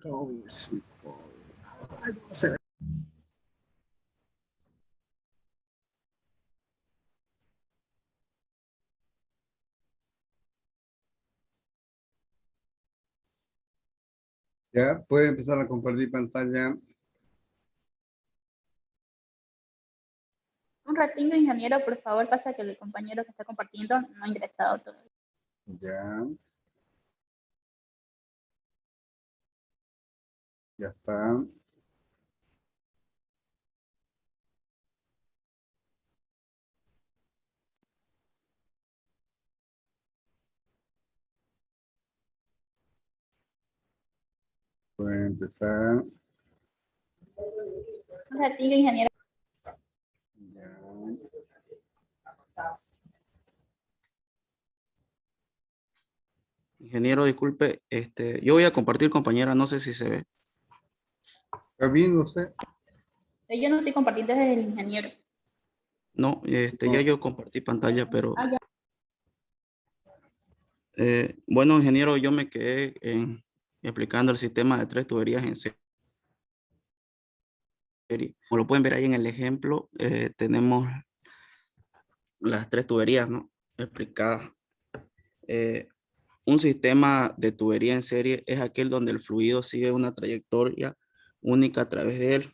Oh, sí. Ay, no sé. Ya puede empezar a compartir pantalla. Un ratito, ingeniero, por favor, pasa que el compañero que está compartiendo no ha ingresado todavía. Ya, ya está. Puede empezar. Un ratito, ingeniero. Ya. Ingeniero, disculpe, yo voy a compartir, compañera, no sé si se ve. ¿Está bien usted? Yo no estoy compartiendo desde el ingeniero. No, ya No. yo compartí pantalla, pero Ah, ya. bueno, ingeniero, yo me quedé explicando el sistema de 3 tuberías en serie. Como lo pueden ver ahí en el ejemplo, tenemos las 3 tuberías, ¿no? Explicadas. Eh, un sistema de tubería en serie es aquel donde el fluido sigue una trayectoria única a través de él.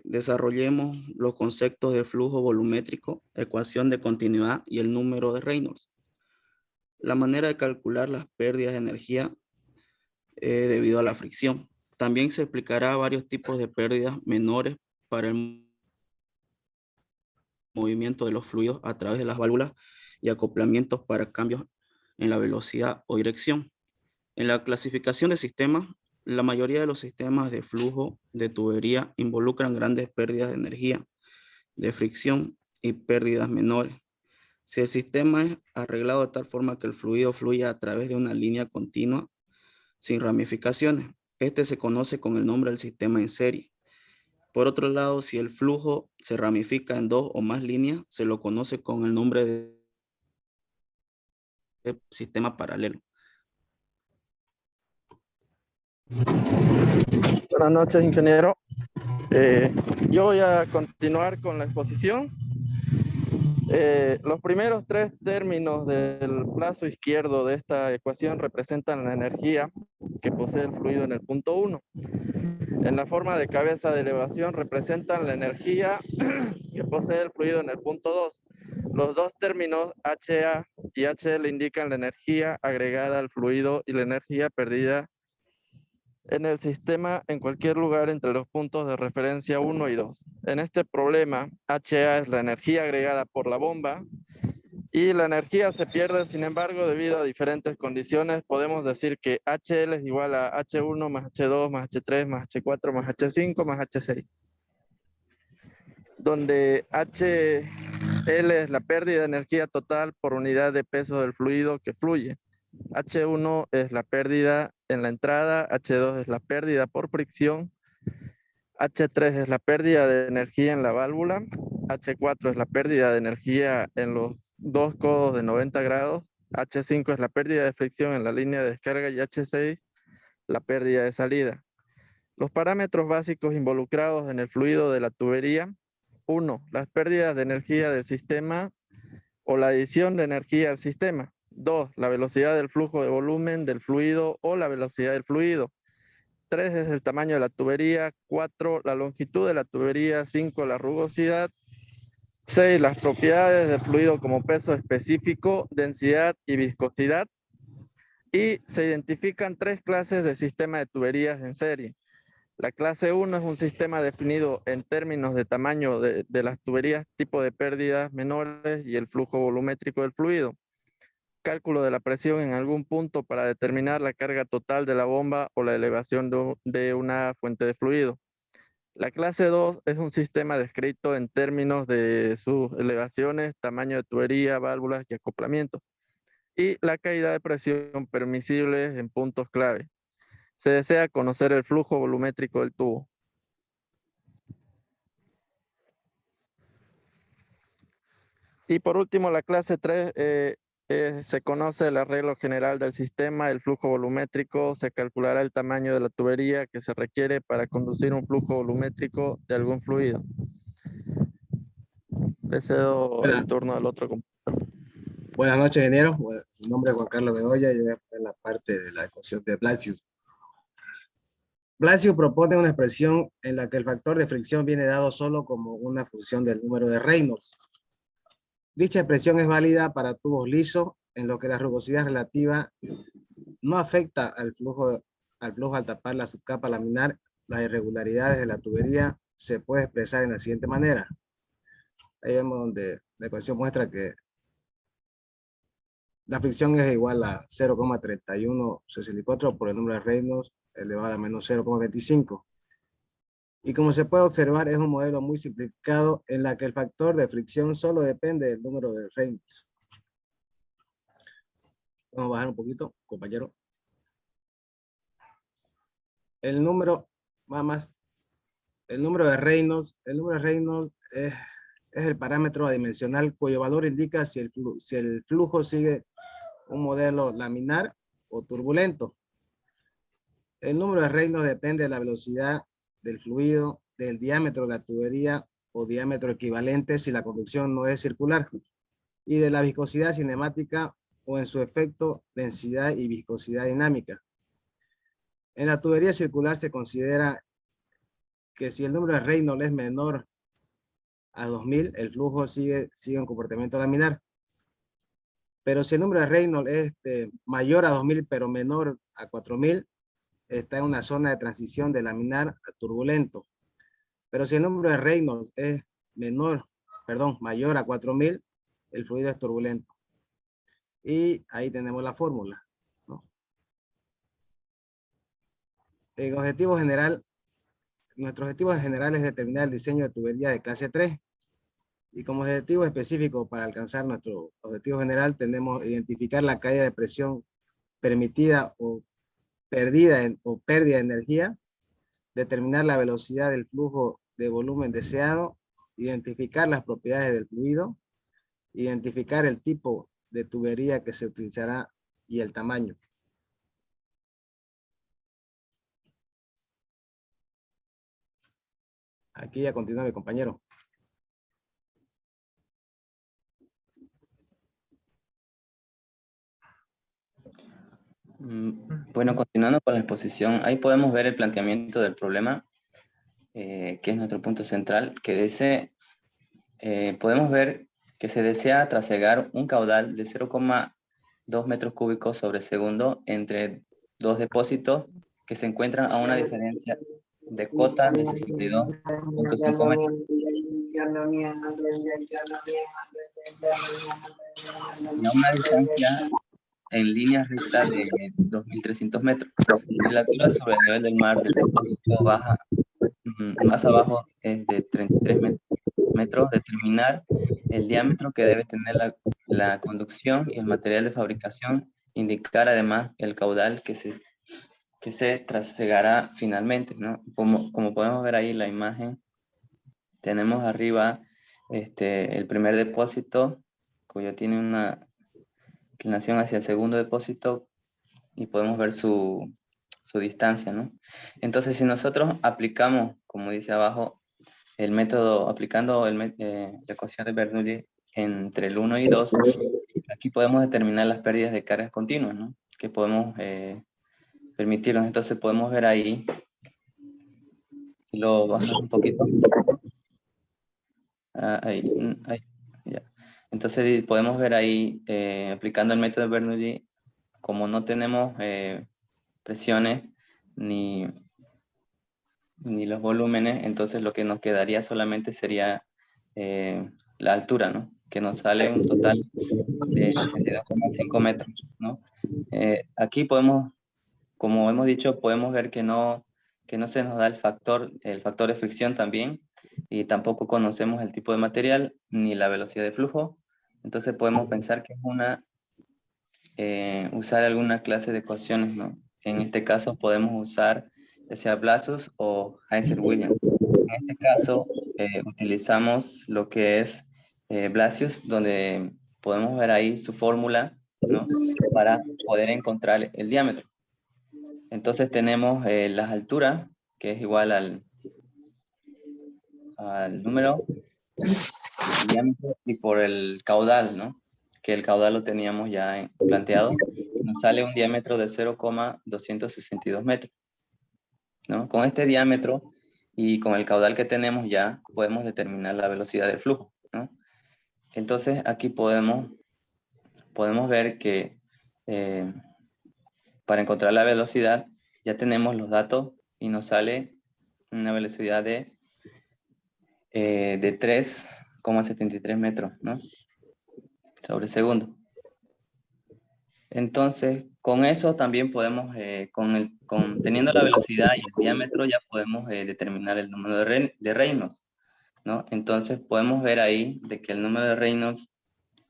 Desarrollemos los conceptos de flujo volumétrico, ecuación de continuidad y el número de Reynolds. La manera de calcular las pérdidas de energía debido a la fricción. También se explicará varios tipos de pérdidas menores para el movimiento de los fluidos a través de las válvulas y acoplamientos para cambios en la velocidad o dirección. En la clasificación de sistemas, la mayoría de los sistemas de flujo de tubería involucran grandes pérdidas de energía, de fricción y pérdidas menores. Si el sistema es arreglado de tal forma que el fluido fluya a través de una línea continua sin ramificaciones, este se conoce con el nombre del sistema en serie. Por otro lado, si el flujo se ramifica en 2 o más líneas, se lo conoce con el nombre de sistema paralelo. Buenas noches, ingeniero. Yo voy a continuar con la exposición. Los primeros 3 términos del plazo izquierdo de esta ecuación representan la energía que posee el fluido en el punto 1. En la forma de cabeza de elevación representan la energía que posee el fluido en el punto 2. Los 2 términos HA y HL indican la energía agregada al fluido y la energía perdida en el sistema en cualquier lugar entre los puntos de referencia 1 y 2. En este problema, HA es la energía agregada por la bomba y la energía se pierde, sin embargo, debido a diferentes condiciones. Podemos decir que HL es igual a H1 más H2 más H3 más H4 más H5 más H6, donde HL es la pérdida de energía total por unidad de peso del fluido que fluye. H1 es la pérdida en la entrada, H2 es la pérdida por fricción, H3 es la pérdida de energía en la válvula, H4 es la pérdida de energía en los 2 codos de 90 grados, H5 es la pérdida de fricción en la línea de descarga y H6 la pérdida de salida. Los parámetros básicos involucrados en el fluido de la tubería: 1. Las pérdidas de energía del sistema o la adición de energía al sistema. 2. La velocidad del flujo de volumen del fluido o la velocidad del fluido. 3 es el tamaño de la tubería. 4, la longitud de la tubería. 5, la rugosidad. 6, las propiedades del fluido como peso específico, densidad y viscosidad. Y se identifican 3 clases de sistema de tuberías en serie. La clase 1 es un sistema definido en términos de tamaño de las tuberías, tipo de pérdidas menores y el flujo volumétrico del fluido. Cálculo de la presión en algún punto para determinar la carga total de la bomba o la elevación de una fuente de fluido. La clase 2 es un sistema descrito en términos de sus elevaciones, tamaño de tubería, válvulas y acoplamientos, y la caída de presión permisible en puntos clave. Se desea conocer el flujo volumétrico del tubo. Y por último, la clase 3 Se conoce el arreglo general del sistema, el flujo volumétrico, se calculará el tamaño de la tubería que se requiere para conducir un flujo volumétrico de algún fluido. Le cedo el turno al otro compañero. Buenas noches, ingeniero. Mi nombre es Juan Carlos Bedoya y yo voy a poner la parte de la ecuación de Blasius. Blasius propone una expresión en la que el factor de fricción viene dado solo como una función del número de Reynolds. Dicha expresión es válida para tubos lisos, en lo que la rugosidad relativa no afecta al flujo al tapar la subcapa laminar. Las irregularidades de la tubería se puede expresar en la siguiente manera. Ahí vemos donde la ecuación muestra que la fricción es igual a 0,3164 por el número de Reynolds elevado a menos 0,25. Y como se puede observar, es un modelo muy simplificado en la que el factor de fricción solo depende del número de Reynolds. Vamos a bajar un poquito, compañero. El número de Reynolds, es el parámetro adimensional cuyo valor indica si el flujo sigue un modelo laminar o turbulento. El número de Reynolds depende de la velocidad del fluido, del diámetro de la tubería o diámetro equivalente si la conducción no es circular, y de la viscosidad cinemática o en su efecto densidad y viscosidad dinámica. En la tubería circular se considera que si el número de Reynolds es menor a 2000, el flujo sigue un comportamiento laminar. Pero si el número de Reynolds es mayor a 2000 pero menor a 4000, está en una zona de transición de laminar a turbulento. Pero si el número de Reynolds es mayor a 4000, el fluido es turbulento. Y ahí tenemos la fórmula, ¿no? En objetivo general, nuestro objetivo general es determinar el diseño de tubería de clase 3. Y como objetivo específico para alcanzar nuestro objetivo general, tenemos identificar la caída de presión permitida o pérdida de energía, determinar la velocidad del flujo de volumen deseado, identificar las propiedades del fluido, identificar el tipo de tubería que se utilizará y el tamaño. Aquí ya continúa mi compañero. Bueno, continuando con la exposición, ahí podemos ver el planteamiento del problema, que es nuestro punto central, que dice, podemos ver que se desea trasegar un caudal de 0,2 metros cúbicos sobre segundo entre dos depósitos que se encuentran a una diferencia de cota de 62.5 metros. Y a una distancia en línea recta de 2.300 metros. Y la altura sobre el nivel del mar del depósito baja, más abajo es de 33 metros. Determinar el diámetro que debe tener la conducción y el material de fabricación. Indicar además el caudal que se trasegará finalmente, ¿no? Como podemos ver ahí en la imagen, tenemos arriba el primer depósito, cuyo tiene una inclinación hacia el segundo depósito y podemos ver su distancia, ¿no? Entonces, si nosotros aplicamos, como dice abajo, el método, aplicando la ecuación de Bernoulli entre el 1 y 2, aquí podemos determinar las pérdidas de cargas continuas, ¿no? Que podemos permitirnos. Entonces, podemos ver ahí, lo bajamos un poquito. Ahí, ya. Entonces podemos ver ahí, aplicando el método de Bernoulli, como no tenemos presiones ni los volúmenes, entonces lo que nos quedaría solamente sería la altura, ¿no? Que nos sale un total de 62,5 metros, ¿no? Aquí podemos, como hemos dicho, podemos ver que no se nos da el factor de fricción también, y tampoco conocemos el tipo de material ni la velocidad de flujo. Entonces podemos pensar que es usar alguna clase de ecuaciones, ¿no? En este caso podemos usar ya sea Blasius o Heiser-Williams. En este caso utilizamos lo que es Blasius, donde podemos ver ahí su fórmula, ¿no? Para poder encontrar el diámetro. Entonces tenemos las alturas, que es igual al número, el diámetro, y por el caudal, ¿no? Que el caudal lo teníamos ya planteado. Nos sale un diámetro de 0,262 metros, ¿no? Con este diámetro y con el caudal que tenemos ya podemos determinar la velocidad del flujo, ¿no? Entonces aquí podemos ver que para encontrar la velocidad ya tenemos los datos y nos sale una velocidad de 3,73 metros, ¿no? Sobre segundo. Entonces, con eso también podemos, teniendo la velocidad y el diámetro, ya podemos determinar el número de Reynolds, ¿no? Entonces, podemos ver ahí de que el número de Reynolds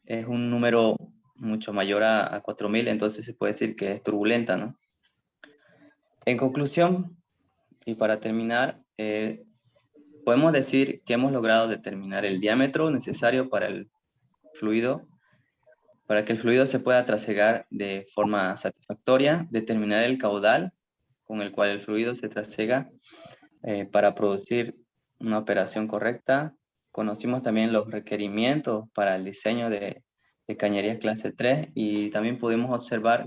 es un número mucho mayor a 4000, entonces se puede decir que es turbulenta, ¿no? En conclusión, y para terminar, podemos decir que hemos logrado determinar el diámetro necesario para el fluido, para que el fluido se pueda trasegar de forma satisfactoria, determinar el caudal con el cual el fluido se trasega para producir una operación correcta. Conocimos también los requerimientos para el diseño de cañerías clase 3 y también pudimos observar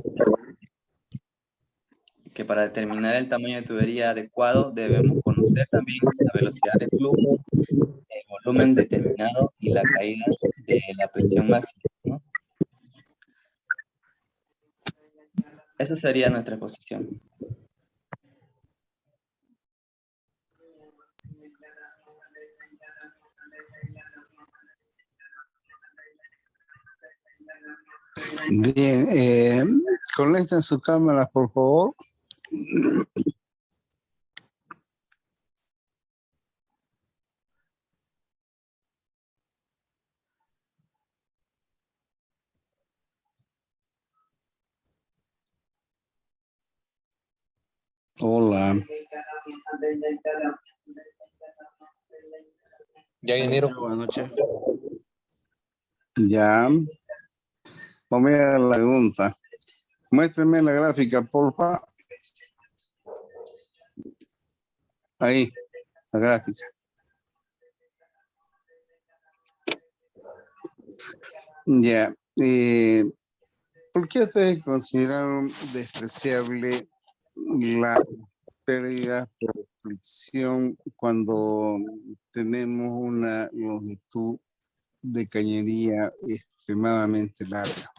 que para determinar el tamaño de tubería adecuado debemos conocer también la velocidad de flujo, el volumen determinado y la caída de la presión máxima, ¿no? Esa sería nuestra exposición. Bien, conecten sus cámaras, por favor. Hola. Ya, ingeniero. Buenas noches. Ya. Vamos a ver la pregunta. Muéstrenme la gráfica, porfa. Ahí, la gráfica. Ya. ¿Por qué ustedes consideraron despreciable la pérdida por fricción cuando tenemos una longitud de cañería extremadamente larga?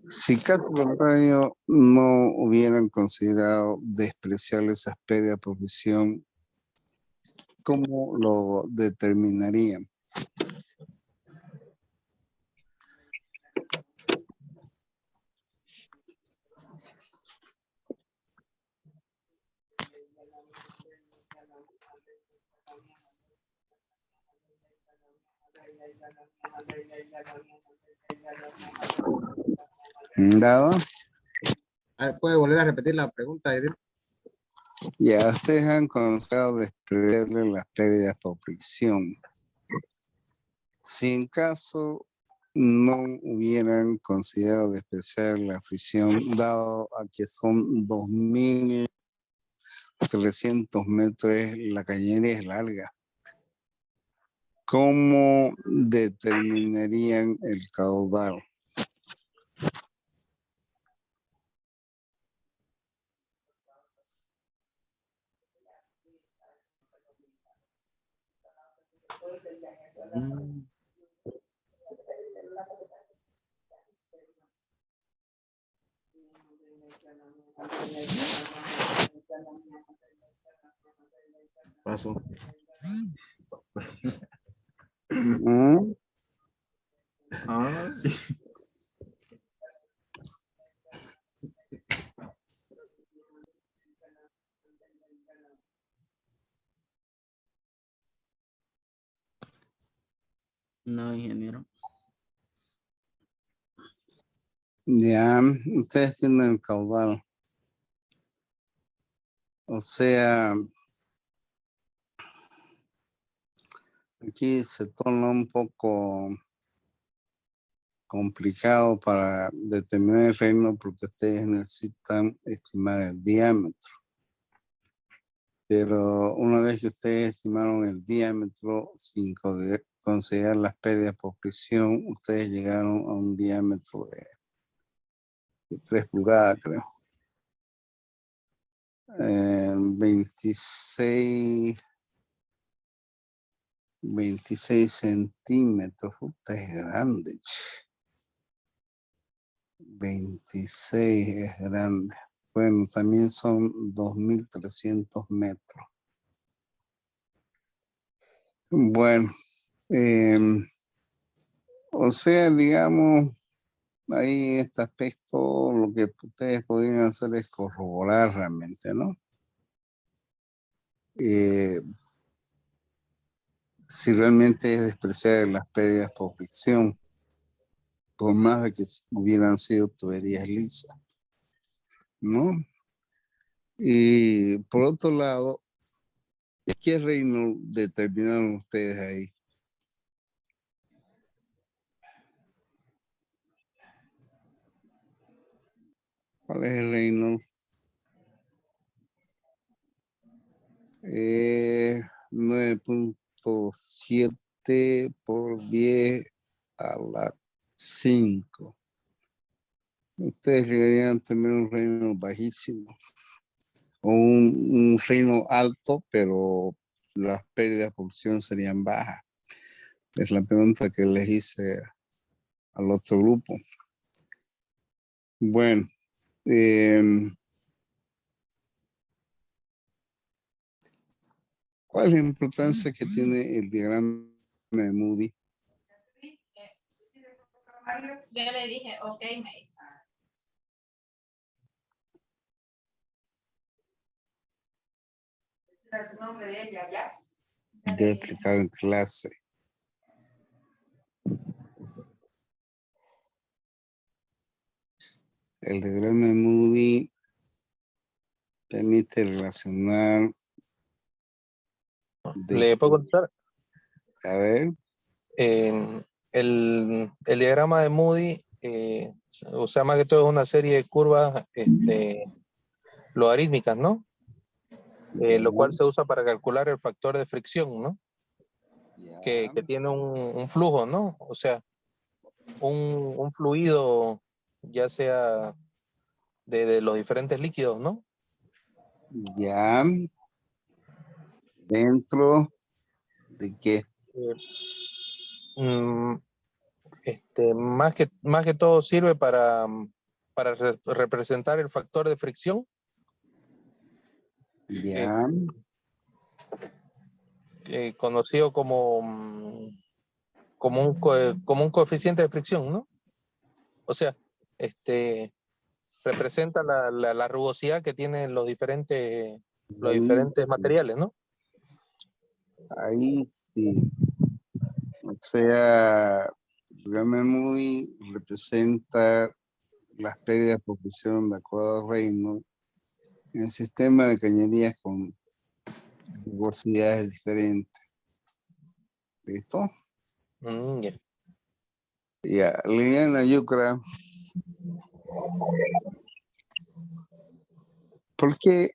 Si caso contrario no hubieran considerado despreciable esas pérdidas por fricción, ¿cómo lo determinarían? ¿Dado? A ver, ¿puede volver a repetir la pregunta, Edith? Ya ustedes han considerado despreciable las pérdidas por fricción. Si en caso no hubieran considerado despreciable la fricción, dado a que son 2300 metros, la cañería es larga, ¿cómo determinarían el caudal? Paso. ¿Mm? No, ingeniero. Ya, ustedes tienen el caudal. O sea, aquí se torna un poco complicado para determinar el reino porque ustedes necesitan estimar el diámetro. Pero una vez que ustedes estimaron el diámetro sin considerar las pérdidas por fricción, ustedes llegaron a un diámetro de 3 pulgadas, creo. 26 centímetros. Puta, es grande. 26 es grande. Bueno, también son 2.300 metros. Bueno, o sea, digamos, ahí en este aspecto lo que ustedes podrían hacer es corroborar realmente, ¿no? Si realmente es despreciar las pérdidas por fricción, por más de que hubieran sido tuberías lisas, ¿no? Y por otro lado, ¿qué reino determinaron ustedes ahí? ¿Cuál es el reino? 9.7 por 10 a la 5. Ustedes llegarían a tener un reino bajísimo. O un reino alto, pero las pérdidas por fricción serían bajas. Es la pregunta que les hice al otro grupo. Bueno, ¿cuál es la importancia que tiene el diagrama de Moody? Yo le dije, ok, me dice. ¿El nombre de ella ya? De explicar en clase. El diagrama de Moody permite relacionar. ¿Le puedo contestar? A ver. El diagrama de Moody, o sea, más que todo es una serie de curvas logarítmicas, ¿no? Lo cual se usa para calcular el factor de fricción, ¿no? Que tiene un flujo, ¿no? O sea, un fluido, ya sea de los diferentes líquidos, ¿no? Ya. ¿Dentro de qué? Más que todo sirve para representar el factor de fricción. Ya. Conocido como un coeficiente de fricción, ¿no? O sea, representa la rugosidad que tienen los diferentes materiales, ¿no? Ahí sí. O sea, Diagrama Moody representa las pérdidas por fricción de acuerdo al reino en el sistema de cañerías con rugosidades diferentes. ¿Listo? Yeah. Ya, Liliana Yucra. ¿Por qué?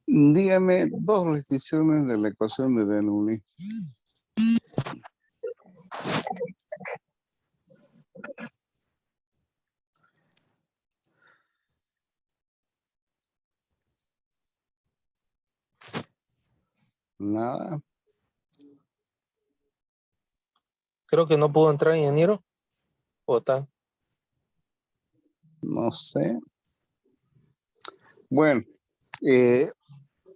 Dígame dos restricciones de la ecuación de Bernoulli. Nada. Creo que no pudo entrar, ingeniero. ¿O está? No sé. Bueno,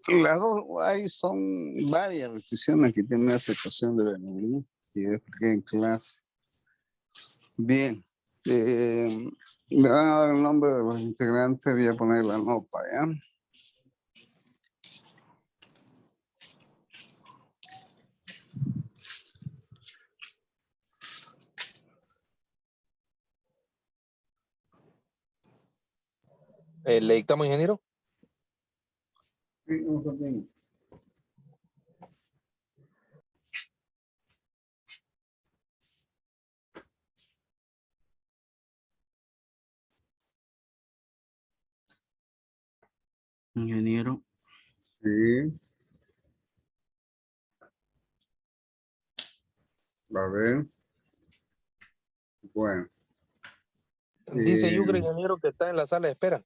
las dos, son varias restricciones que tiene esa ecuación de Bernoulli que yo expliqué en clase. Bien, me van a dar el nombre de los integrantes, voy a poner la nota, ¿ya? ¿Le dictamos, ingeniero? Sí, un ratito. Ingeniero. Sí. A ver. Bueno. Dice Yucre, ingeniero, que está en la sala de espera.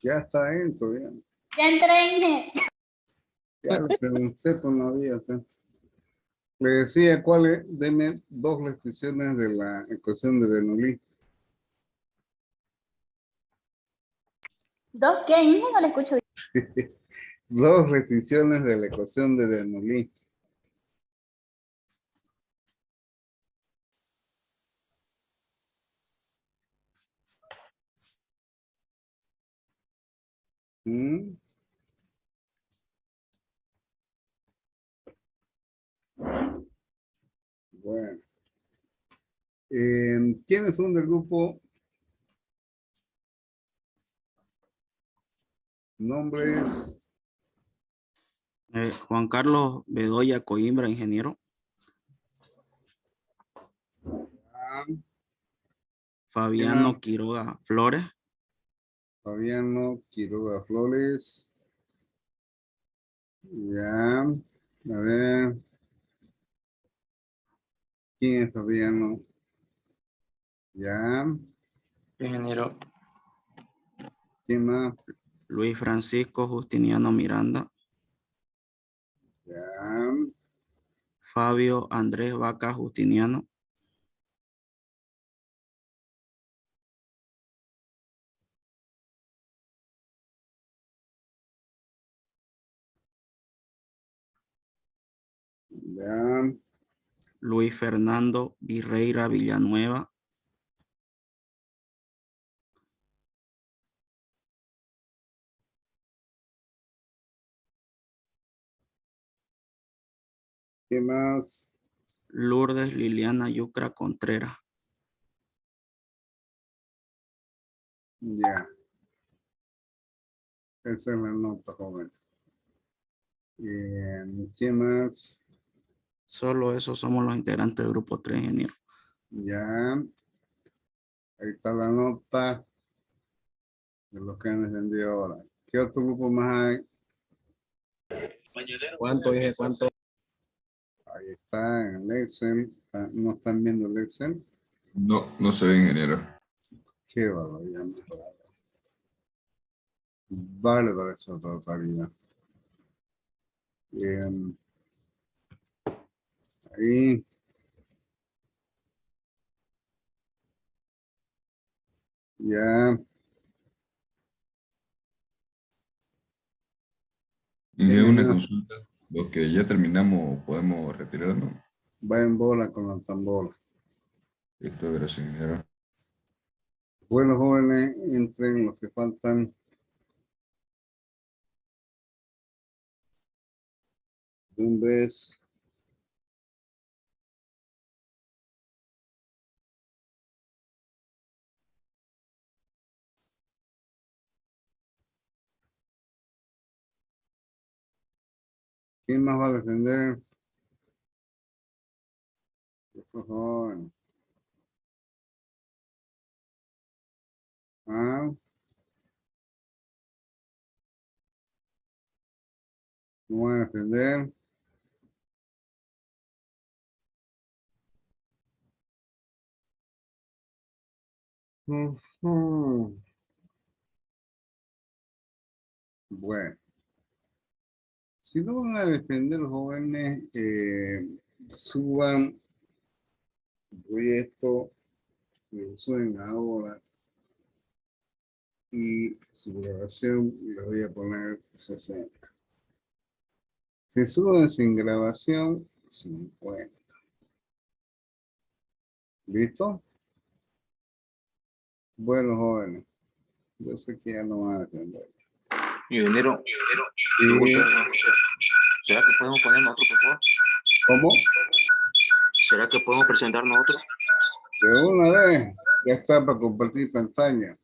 Ya está dentro, ya. Ya entré. Ya le pregunté por no había. Le decía cuáles, deme dos restricciones de la ecuación de Bernoulli. ¿Dos qué? No le escucho bien. Dos restricciones de la ecuación de Bernoulli. ¿Mm? Bueno. ¿Quiénes son del grupo? Nombres. Juan Carlos Bedoya Coimbra, ingeniero. Fabiano Quiroga Flores. Fabiano Quiroga Flores. Ya. A ver. ¿Quién es Fabiano? Ya. Ingeniero. ¿Quién más? Luis Francisco Justiniano Miranda. Ya. Fabio Andrés Vaca Justiniano. Ya. Luis Fernando Virreira Villanueva. ¿Qué más? Lourdes Liliana Yucra Contreras. Ya. Esa es la nota, joven. ¿Qué más? Solo esos somos los integrantes del grupo 3, ingeniero. Ya. Ahí está la nota de lo que han entendido ahora. ¿Qué otro grupo más hay? ¿Cuánto dije? ¿Cuánto? Ahí está en el Excel. ¿No están viendo el Excel? No, no se ve, ingeniero. Qué barbaridad. Bárbara esa barbaridad. Ahí. Ya. Ingeniero, una consulta. Lo que ya terminamos, podemos retirarnos. Va en bola con la tambola. Listo, gracias, ingeniero. Bueno, jóvenes, entren los que faltan. De un vez. ¿Quién más va a defender? Estos jóvenes. Ah. ¿No van a defender? Ujú. Bueno. Si no van a defender los jóvenes, suban el proyecto, si lo suben ahora, y su grabación les voy a poner 60. Si suben sin grabación, 50. ¿Listo? Bueno, jóvenes, yo sé que ya no van a defender. Ingeniero, Sí. ¿será que podemos poner otro, por favor? ¿Cómo? ¿Será que podemos presentarnos otro? De una vez, ya está para compartir pantalla.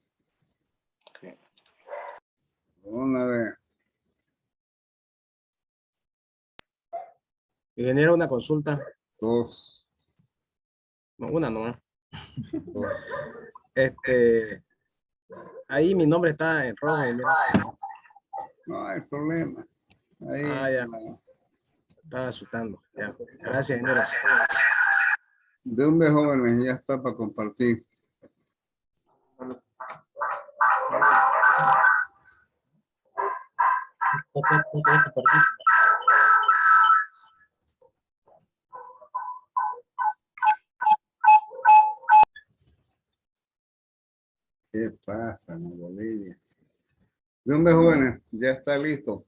De una vez. Ingeniero, una consulta. Dos. No, una nomás. Dos. Ahí mi nombre está en rojo. No hay problema. Ahí. Ya. Estaba asustando. Ya. Gracias, ingeniero. De un jóvenes ya está para compartir. ¿Qué pasa, en Bolivia? De un jóvenes ya está listo.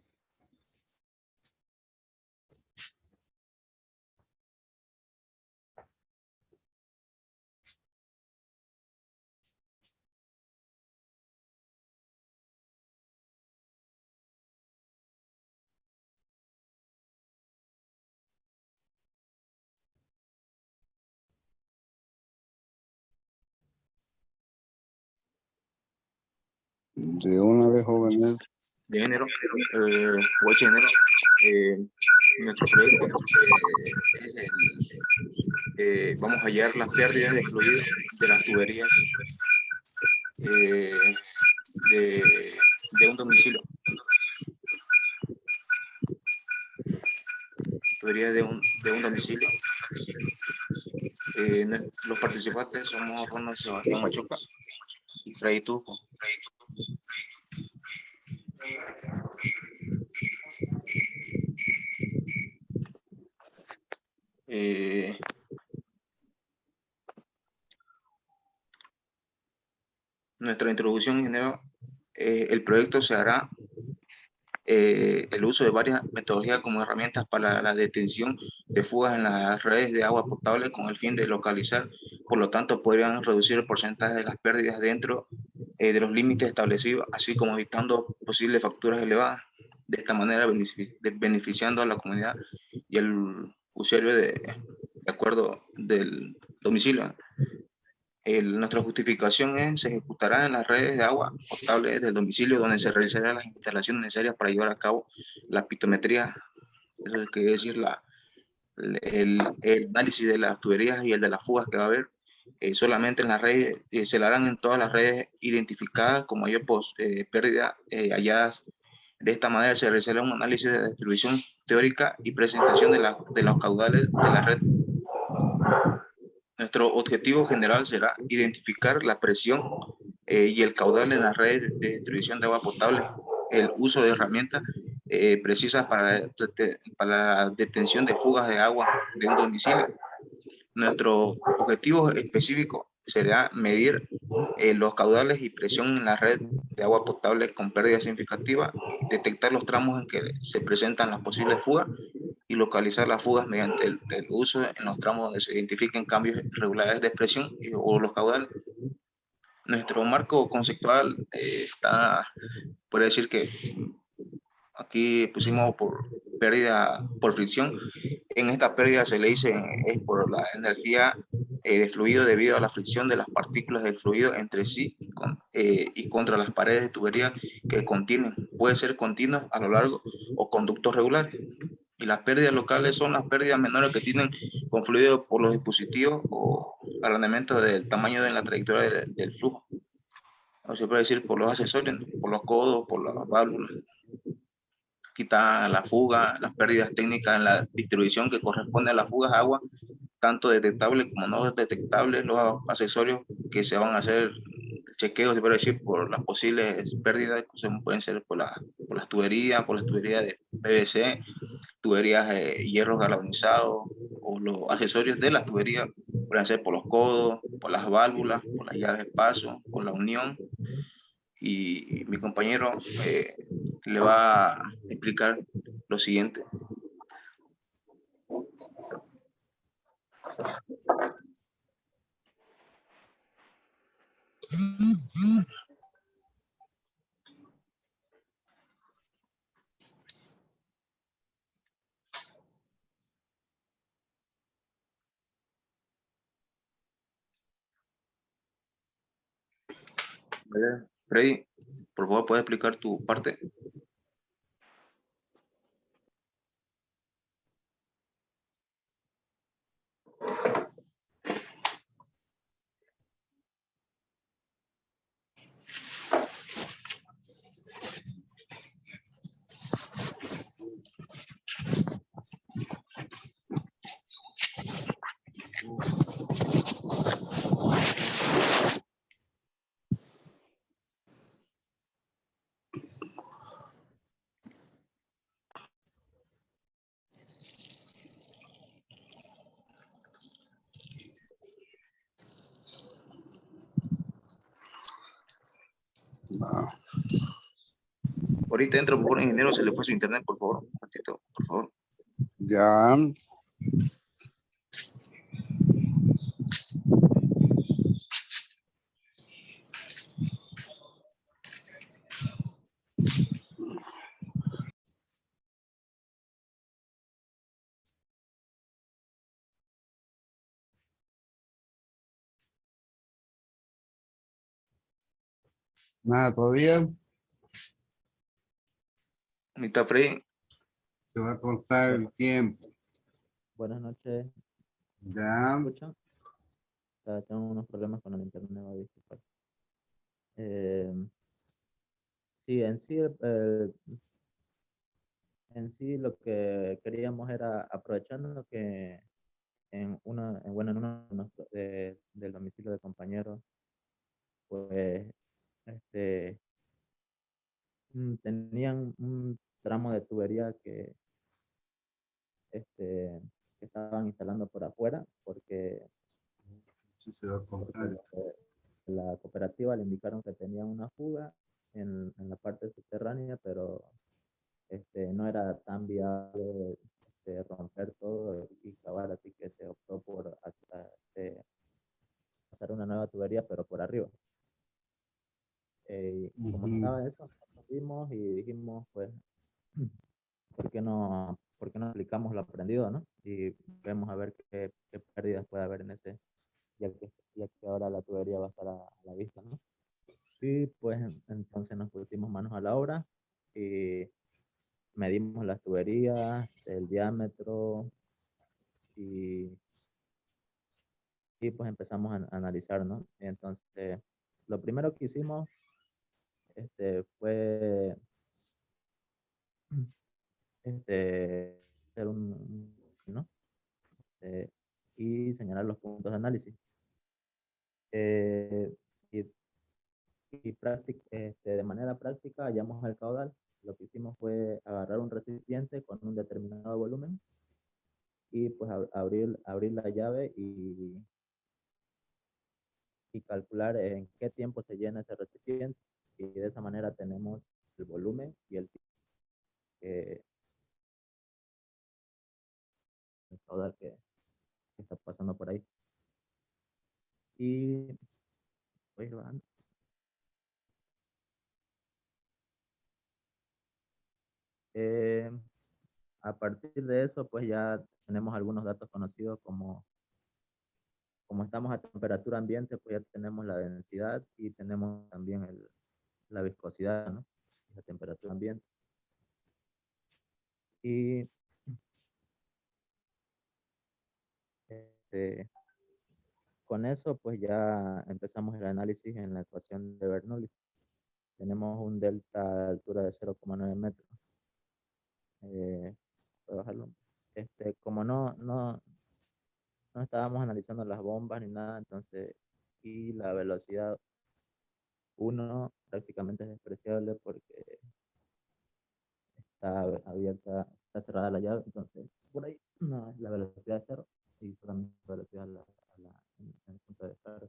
De una vez, jóvenes. De género, Guache género, nuestro proyecto es vamos a hallar las pérdidas de fluido de las tuberías de un domicilio. Tuberías de un domicilio. Los participantes somos Ronald Sebastián Machuca y Freddy Turco. Nuestra introducción, ingeniero, el proyecto se hará el uso de varias metodologías como herramientas para la detención de fugas en las redes de agua potable con el fin de localizar, por lo tanto podrían reducir el porcentaje de las pérdidas dentro de los límites establecidos, así como evitando posibles facturas elevadas. De esta manera beneficiando a la comunidad y al usuario de acuerdo del domicilio. Nuestra justificación se ejecutará en las redes de agua potable del domicilio donde se realizarán las instalaciones necesarias para llevar a cabo la pitometría, eso quiere decir el análisis de las tuberías y el de las fugas que va a haber. Solamente en las redes, se la harán en todas las redes identificadas como mayor pérdida halladas. De esta manera se realizará un análisis de distribución teórica y presentación de los caudales de la red. Nuestro objetivo general será identificar la presión y el caudal en las redes de distribución de agua potable, el uso de herramientas precisas para la detención de fugas de agua de un domicilio. Nuestro objetivo específico será medir los caudales y presión en la red de agua potable con pérdida significativa, detectar los tramos en que se presentan las posibles fugas y localizar las fugas mediante el uso en los tramos donde se identifiquen cambios irregulares de presión o los caudales. Nuestro marco conceptual está, puede decir que aquí pusimos por pérdida por fricción. En esta pérdida se le dice es por la energía de fluido debido a la fricción de las partículas del fluido entre sí y contra las paredes de tubería que contienen. Puede ser continuo a lo largo o conductos regulares. Y las pérdidas locales son las pérdidas menores que tienen con fluido por los dispositivos o agrandamiento del tamaño de la trayectoria del flujo. O se puede decir por los accesorios, por los codos, por las válvulas. Quita la fuga, las pérdidas técnicas en la distribución que corresponde a las fugas de agua, tanto detectables como no detectables, los accesorios que se van a hacer chequeos, se puede decir, por las posibles pérdidas, pueden ser por las tuberías de PVC, tuberías de hierro galvanizado, o los accesorios de las tuberías, pueden ser por los codos, por las válvulas, por las llaves de paso, por la unión. Y mi compañero le va a explicar lo siguiente. Freddy, por favor, ¿puedes explicar tu parte? Ahorita entra, por favor, ingeniero, se le fue su internet, por favor. Un ratito, por favor. Ya. Nada, todavía Ahorita, Freddy. se va a cortar el tiempo. Buenas noches. Ya. ¿Me escuchan? Tengo unos problemas con el internet, voy a disculpar. Sí, en sí lo que queríamos era, aprovechando que bueno, en uno del domicilio de compañeros, pues, tenían un tramo de tubería que estaban instalando por afuera, porque Sí, se va a cortar. la cooperativa le indicaron que tenían una fuga en la parte subterránea, pero no era tan viable romper todo y cavar, así que se optó por hacer una nueva tubería, pero por arriba. Como estaba eso, nos vimos y dijimos, pues, ¿por qué no aplicamos lo aprendido, no? Y vemos a ver qué pérdidas puede haber en ese, ya que ahora la tubería va a estar a la vista, ¿no? Y pues entonces nos pusimos manos a la obra y medimos las tuberías, el diámetro y pues empezamos a analizar, ¿no? Entonces, lo primero que hicimos fue hacer ¿no? Y señalar los puntos de análisis. Eh, y de manera práctica hallamos el caudal. Lo que hicimos fue agarrar un recipiente con un determinado volumen y pues abrir la llave y calcular en qué tiempo se llena ese recipiente. Y de esa manera tenemos el volumen y el caudal que está pasando por ahí. Y voy grabando. A partir de eso, pues ya tenemos algunos datos conocidos como estamos a temperatura ambiente, pues ya tenemos la densidad y tenemos también la viscosidad, ¿no? La temperatura ambiente. Y con eso, pues ya empezamos el análisis en la ecuación de Bernoulli. Tenemos un delta de altura de 0,9 metros. Voy a bajarlo. Como no estábamos analizando las bombas ni nada, entonces, y la velocidad 1 prácticamente es despreciable porque está abierta, está cerrada la llave, entonces por ahí no es la velocidad de 0 y solamente la velocidad en el punto de descarga.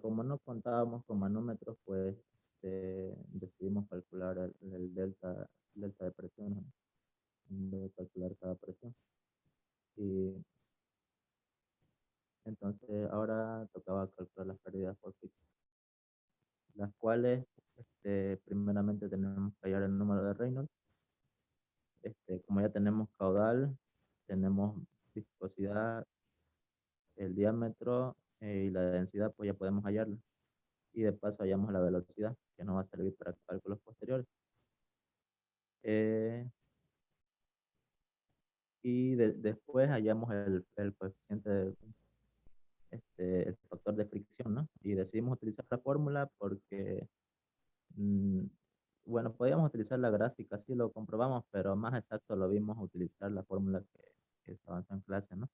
Como no contábamos con manómetros, pues decidimos calcular el delta de presión, ¿no? De calcular cada presión. Y entonces ahora tocaba calcular las pérdidas por fricción, las cuales primeramente tenemos que hallar el número de Reynolds. Como ya tenemos caudal, tenemos viscosidad, el diámetro y la densidad, pues ya podemos hallarlo. Y de paso hallamos la velocidad, que nos va a servir para cálculos posteriores. Y después hallamos el coeficiente, el factor de fricción, ¿no? Y decidimos utilizar la fórmula porque, bueno, podíamos utilizar la gráfica, así lo comprobamos, pero más exacto lo vimos utilizar la fórmula que se avanzó en clase, ¿no?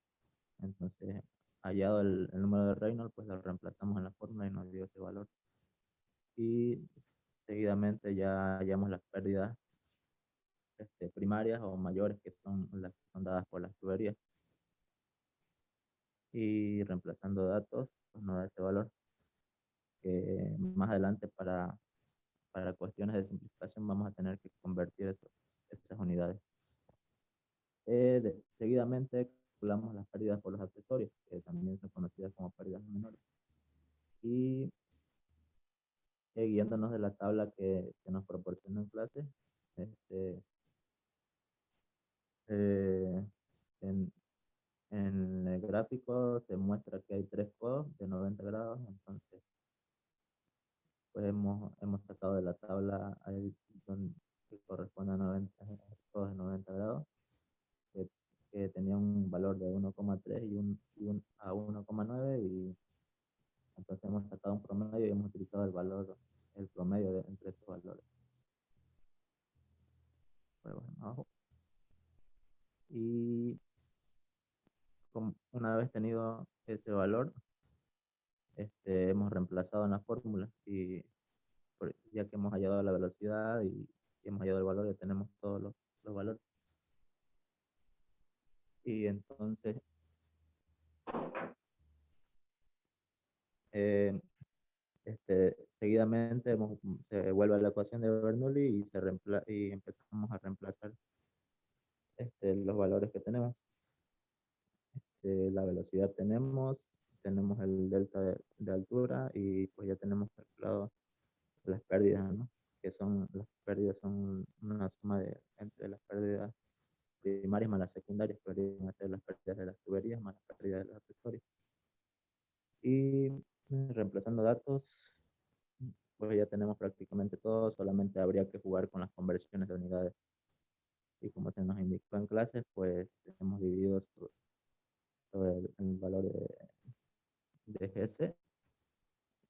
Entonces, hallado el número de Reynolds, pues lo reemplazamos en la fórmula y nos dio ese valor. Y seguidamente ya hallamos las pérdidas primarias o mayores, que son las que son dadas por las tuberías. y reemplazando datos, pues nos da este valor, que más adelante para cuestiones de simplificación vamos a tener que convertir esas unidades. Seguidamente calculamos las pérdidas por los accesorios, que también son conocidas como pérdidas menores. Y guiándonos de la tabla que nos proporcionó en clase, en el gráfico se muestra que hay 3 codos de 90 grados, entonces pues hemos sacado de la tabla ahí que corresponde a 90 codos de 90 grados, que tenía un valor de 1,3 y a 1,9, y entonces hemos sacado un promedio y hemos utilizado el promedio entre estos valores. Abajo. Y una vez tenido ese valor, hemos reemplazado en la fórmula, y ya que hemos hallado la velocidad y hemos hallado el valor, ya tenemos todos los valores. Y entonces seguidamente se vuelve a la ecuación de Bernoulli y empezamos a reemplazar los valores que tenemos. La velocidad tenemos el delta de altura, y pues ya tenemos calculado las pérdidas, ¿no? Las pérdidas son una suma entre las pérdidas primarias más las secundarias, que podrían ser las pérdidas de las tuberías más las pérdidas de los accesorios. Y reemplazando datos, pues ya tenemos prácticamente todo, solamente habría que jugar con las conversiones de unidades. Y como se nos indicó en clases, pues hemos dividido sobre el valor de GS,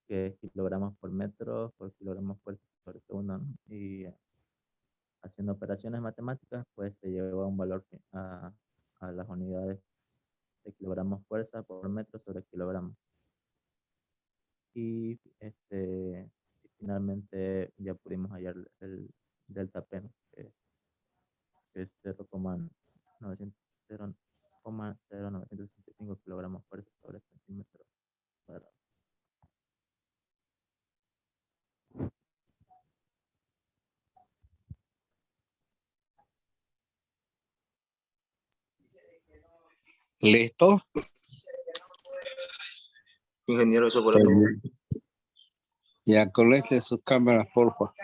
que es kilogramos por metro por kilogramos fuerza sobre segundo, ¿no? Y haciendo operaciones matemáticas, pues se lleva un valor a las unidades de kilogramos fuerza por metro sobre kilogramos. Y finalmente ya pudimos hallar el delta P, ¿no? que es 0,0965 kilogramos fuerza sobre centímetro cuadrado. ¿Listo? Ingeniero, eso por acá. Ya conecte sus cámaras, por favor.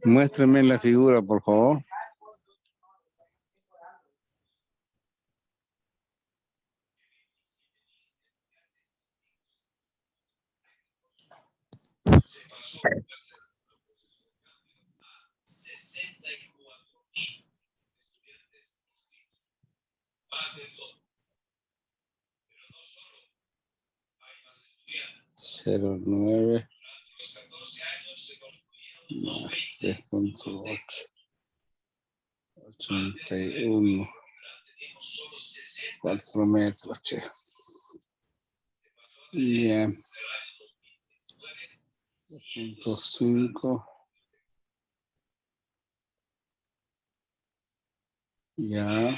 Muéstrame la figura, por favor. Cero nueve más 3.8 81 4 metros, che. Bien. 0.5. Ya.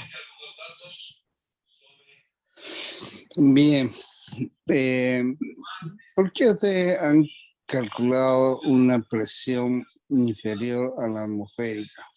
Bien. ¿Por qué ustedes han calculado una presión inferior a la atmosférica?